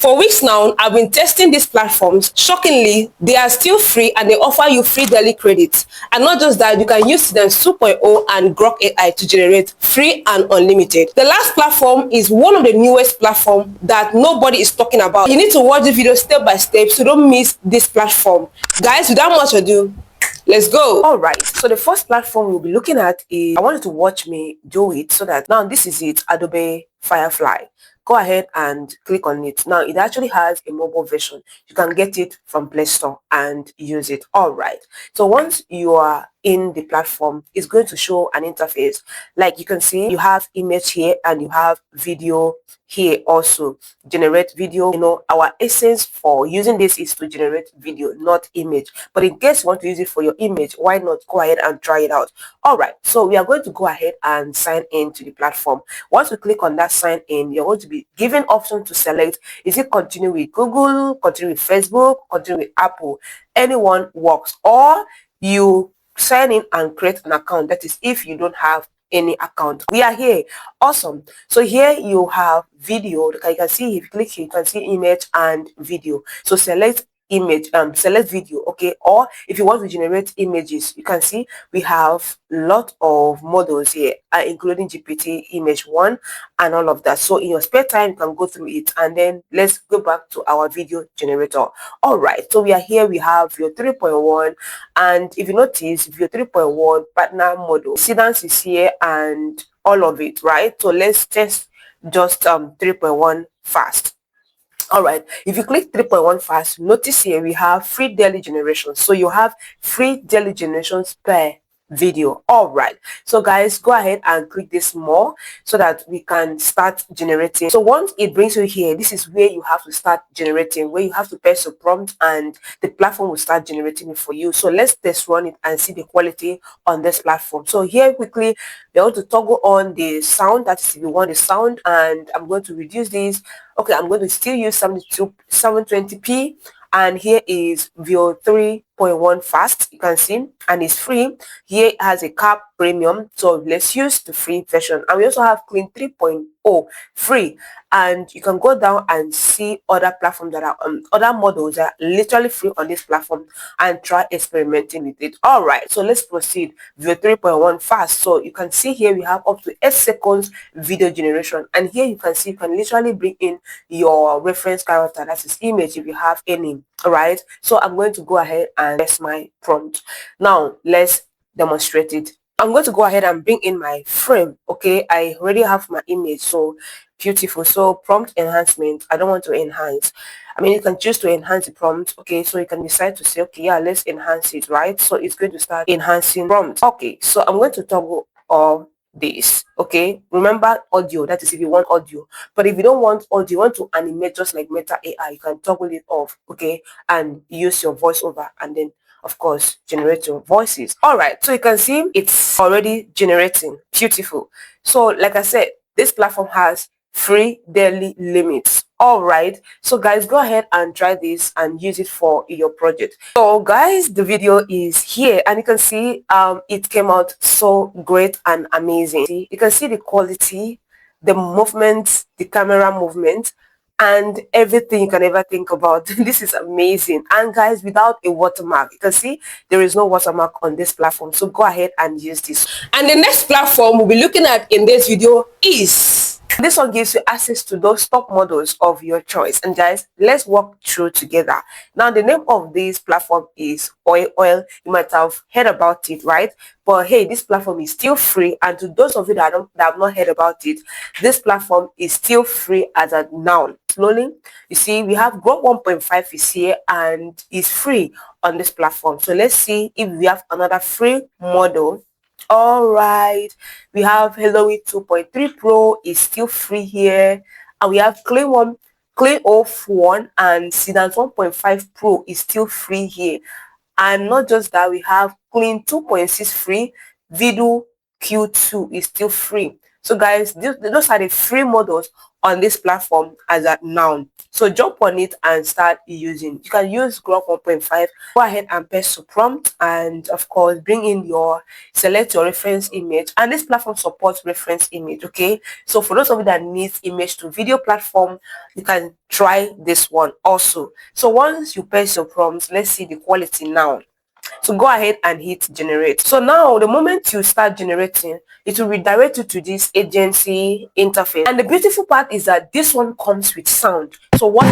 For weeks now, I've been testing these platforms. Shockingly, they are still free and they offer you free daily credits. And not just that, you can use Seedance 2.0 and Grok AI to generate free and unlimited. The last platform is one of the newest platforms that nobody is talking about. You need to watch the video step by step so don't miss this platform. Guys, without much ado, let's go. All right, so the first platform we'll be looking at is, I want you to watch me do it so that now this is it, Adobe Firefly. Go ahead and click on it. Now it actually has a mobile version. You can get it from Play Store and use it. All right, so once you are in the platform, it's going to show an interface. Like you can see, you have image here and you have video here also. Generate video. You know, our essence for using this is to generate video, not image. But in case you want to use it for your image, why not go ahead and try it out? All right, so we are going to go ahead and sign in to the platform. Once we click on that sign in, you're going to be given option to select. Is it continue with Google, continue with Facebook, continue with Apple? Anyone works. Or you sign in and create an account. That is if you don't have any account. We are here. Awesome. So here you have video. Like you can see, if you click here, you can see image and video. So select image, select video, okay? Or if you want to generate images, you can see we have a lot of models here, including GPT, image 1 and all of that. So in your spare time, you can go through it. And then let's go back to our video generator. All right, so we are here. We have your 3.1, and if you notice, your 3.1 partner model, Seedance is here and all of it, right? So let's test just 3.1 fast. All right, if you click 3.1 fast, notice here we have free daily generations. So you have free daily generations per video. All right, so guys, go ahead and click this more so that we can start generating. So once it brings you here, this is where you have to start generating, where you have to paste a prompt and the platform will start generating it for you. So let's test run it and see the quality on this platform. So here quickly, you're going to toggle on the sound. That's if you want the sound, and I'm going to reduce this. Okay, I'm going to still use 720p, and here is View 3.1 fast. You can see, and it's free. Here it has a cap premium, so let's use the free version. And we also have Clean 3.0 free, and you can go down and see other platforms that are other models that are literally free on this platform and try experimenting with it. All right, so let's proceed. View 3.1 fast. So you can see here we have up to 8 seconds video generation, and here you can see you can literally bring in your reference character, that is image, if you have any. All right, so I'm going to go ahead and test my prompt. Now let's demonstrate it. I'm going to go ahead and bring in my frame. Okay, I already have my image, so beautiful. So prompt enhancement, I don't want to enhance. I mean, you can choose to enhance the prompt. Okay, so you can decide to say, okay, yeah, let's enhance it, right? So it's going to start enhancing prompt. Okay, so I'm going to toggle all this. Okay, remember audio, that is if you want audio. But if you don't want audio, you want to animate just like Meta AI, you can toggle it off, okay, and use your voiceover, and then of course generate your voices. All right, so you can see it's already generating. Beautiful. So like I said, this platform has free daily limits. All right, so guys, go ahead and try this and use it for your project. So guys, the video is here, and you can see it came out so great and amazing. See, you can see the quality, the movement, the camera movement, and everything you can ever think about. This is amazing. And guys, without a watermark, you can see there is no watermark on this platform, so go ahead and use this. And the next platform we'll be looking at in this video is, this one gives you access to those top models of your choice. And guys, let's walk through together. Now the name of this platform is Oil. You might have heard about it, right? But hey, this platform is still free, and to those of you that have not heard about it, this platform is still free as of now. Slowly, you see, we have Grok 1.5 is here and is free on this platform. So let's see if we have another free model. All right, we have Hello 2.3 Pro is still free here, and we have Clean 1 and Seedance 1.5 Pro is still free here. And not just that, we have Clean 2.6 free, Video Q2 is still free. So guys, those are the free models on this platform as at now. So jump on it and start using. You can use Grok 1.5. Go ahead and paste to prompt, and of course bring in your select your reference image, and this platform supports reference image. Okay, so for those of you that needs image to video platform, you can try this one also. So once you paste your prompts, let's see the quality now. So go ahead and hit generate. So now the moment you start generating, it will redirect you to this agency interface. And the beautiful part is that this one comes with sound. So what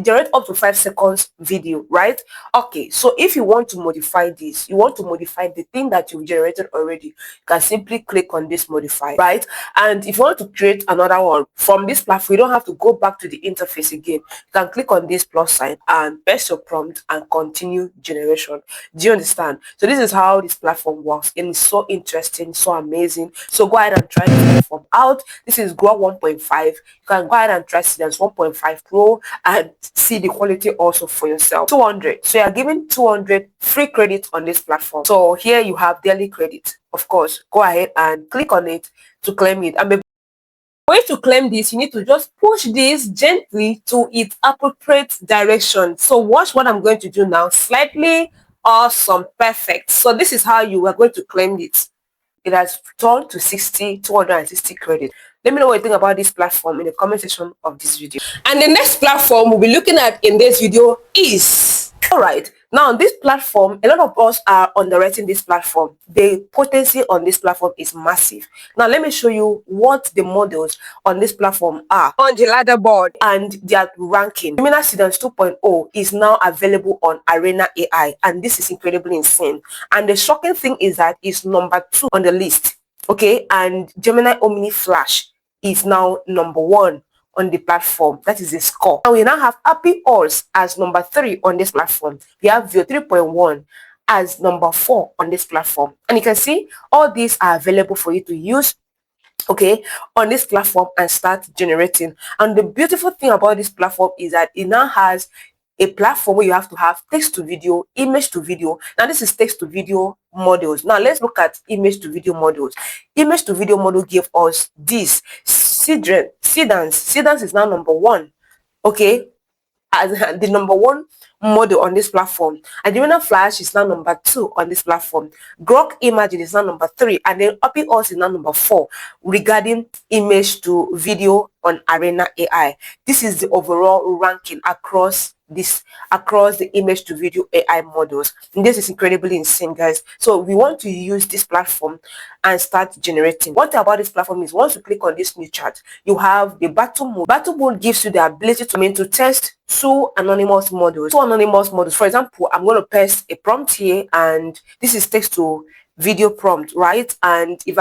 generate up to 5 seconds video, right? Okay, so if you want to modify this, you want to modify the thing that you've generated already, you can simply click on this modify, right? And if you want to create another one from this platform, you don't have to go back to the interface again. You can click on this plus sign and paste your prompt and continue generation. Do you understand? So this is how this platform works, and it's so interesting, so amazing. So go ahead and try this platform out. This is Grok 1.5. You can go ahead and try Seedance 1.5 Pro and see the quality also for yourself. 200. So you are given 200 free credit on this platform. So here you have daily credit. Of course, go ahead and click on it to claim it. And for you to claim this, you need to just push this gently to its appropriate direction. So watch what I'm going to do now. Slightly awesome. Perfect. So this is how you are going to claim it. It has turned to 260 credit. Let me know what you think about this platform in the comment section of this video. And the next platform we'll be looking at in this video is, all right, now this platform, a lot of us are underrating this platform. The potency on this platform is massive. Now let me show you what the models on this platform are on the ladder board and their ranking. Gemini Seedance 2.0 is now available on Arena AI, and this is incredibly insane. And the shocking thing is that it's number 2 on the list. Okay, and Gemini Omni Flash is now number 1 on the platform. That is the score. Now we now have Happy Alls as number 3 on this platform. We have View 3.1 as number 4 on this platform. And you can see all these are available for you to use, okay, on this platform and start generating. And the beautiful thing about this platform is that it now has a platform where you have to have text to video, image to video. Now this is text to video models. Now let's look at image to video models. Image to video model gave us this Seedance. Seedance is now number 1, okay, as the number 1 model on this platform. And Gemini Flash is now number 2 on this platform. Grok Imagine is now number 3, and then Happy Alls is now number 4 regarding image to video on Arena AI. This is the overall ranking across the image to video AI models. And this is incredibly insane, guys. So we want to use this platform and start generating. One thing about this platform is once you click on this new chart, you have the battle mode. Battle mode gives you the ability to test 2 anonymous models. For example, I'm going to paste a prompt here, and this is text to video prompt, right? And if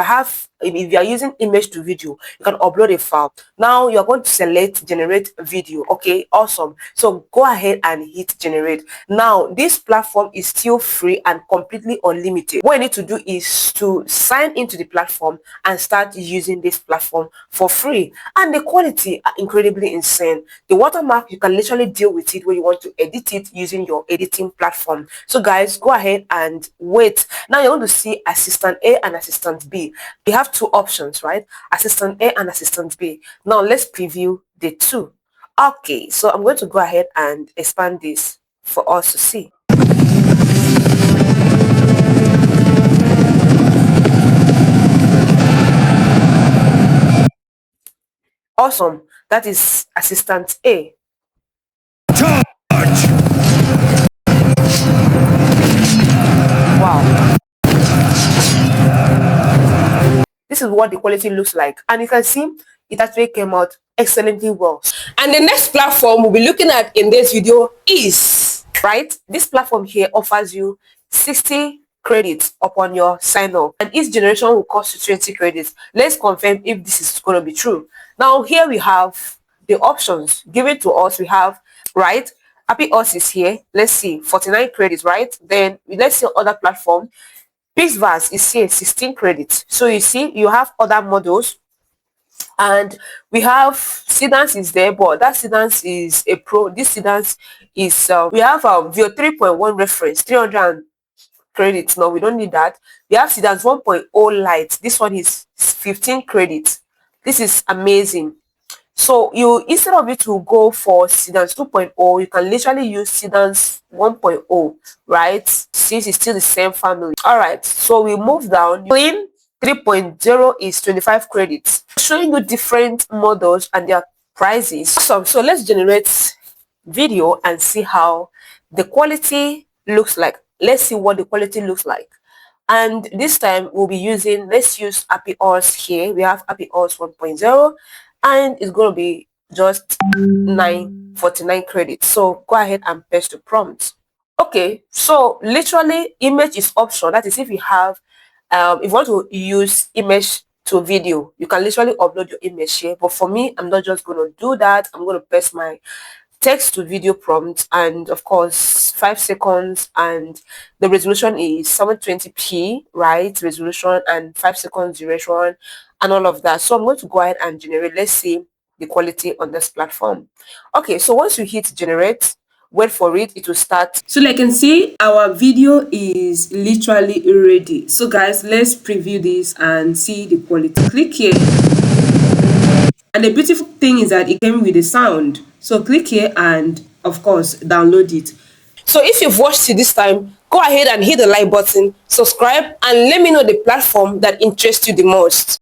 you are using image to video, you can upload a file. Now you're going to select generate video. Okay, awesome. So go ahead and hit generate. Now this platform is still free and completely unlimited. What you need to do is to sign into the platform and start using this platform for free, and the quality are incredibly insane. The watermark, you can literally deal with it when you want to edit it using your editing platform. So guys, go ahead and wait. Now you're going to see assistant A and assistant B. We have 2 options, right? Assistant A and assistant B. Now let's preview the 2. Okay, so I'm going to go ahead and expand this for us to see. Awesome. That is assistant A. Wow. This is what the quality looks like, and you can see it actually came out excellently well. And the next platform we'll be looking at in this video is, right, this platform here offers you 60 credits upon your sign up, and each generation will cost you 20 credits. Let's confirm if this is going to be true. Now here we have the options given to us. We have, right, Happy Alls is here. Let's see, 49 credits, right? Then let's see other platform. Pixvars is here, 16 credits. So you see, you have other models, and we have Seedance is there, but that Seedance is a pro. This Seedance is we have View 3.1 reference 300 credits. No, we don't need that. We have Seedance 1.0 Lite. This one is 15 credits. This is amazing. So you, instead of it to go for Seedance 2.0, you can literally use Seedance 1.0, right? Since it's still the same family. All right, so we move down. Clean 3.0 is 25 credits, showing you different models and their prices. Awesome. So let's generate video and see how the quality looks like. Let's see what the quality looks like. And this time we'll be using, let's use Happy Hours here. We have Happy Hours 1.0 and it's going to be just 949 credits. So go ahead and paste the prompt. Okay, so literally image is optional. That is, if you have if you want to use image to video, you can literally upload your image here. But for me, I'm not just going to do that. I'm going to paste my text to video prompt, and of course 5 seconds, and the resolution is 720p, right? Resolution and 5 seconds duration and all of that. So I'm going to go ahead and generate. Let's see the quality on this platform. Okay, so once you hit generate, wait for it, it will start. So like you can see, our video is literally ready. So guys, let's preview this and see the quality. Click here, and the beautiful thing is that it came with a sound. So click here and of course download it. So if you've watched it this time, go ahead and hit the like button, subscribe, and let me know the platform that interests you the most.